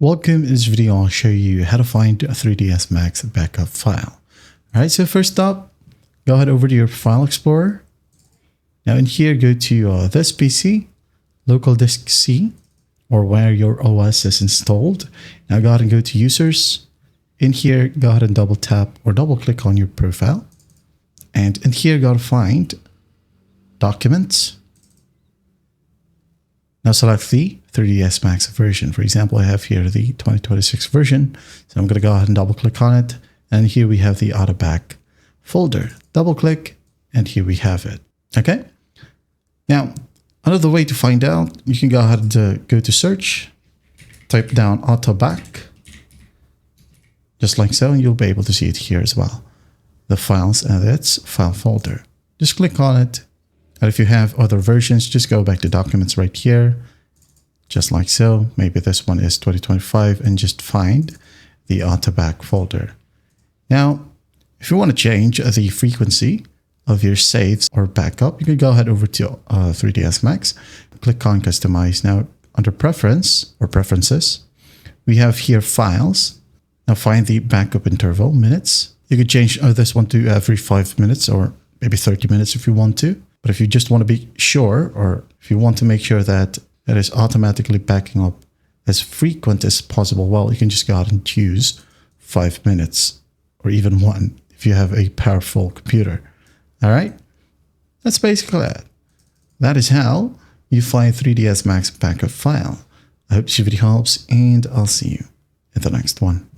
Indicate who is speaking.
Speaker 1: Welcome. In this video, I'll show you how to find a 3ds Max backup file. All right, so first up, go ahead over to your File Explorer. Now in here, go to this PC, local disk C, or where your OS is installed. Now go ahead and go to Users. In here, go ahead and double tap or double click on your profile. And in here, go to find Documents. Now select the 3ds Max version. For example, I have here the 2026 version. So I'm going to go ahead and double click on it. And here we have the AutoBack folder. Double click and here we have it. Okay. Now, another way to find out, you can go ahead and go to search, type down AutoBack, just like so, and you'll be able to see it here as well. The files and its file folder. Just click on it. And if you have other versions, just go back to Documents right here, just like so. Maybe this one is 2025 and just find the AutoBack folder. Now, if you want to change the frequency of your saves or backup, you can go ahead over to 3ds Max, click on Customize. Now, under Preference or Preferences, we have here Files. Now find the backup interval, minutes. You could change this one to every 5 minutes or maybe 30 minutes if you want to. But if you just want to be sure, or if you want to make sure that it is automatically backing up as frequent as possible, well, you can just go out and choose 5 minutes or even 1 if you have a powerful computer. All right, that's basically it. That is how you find 3ds Max backup file. I hope this video helps, and I'll see you in the next one.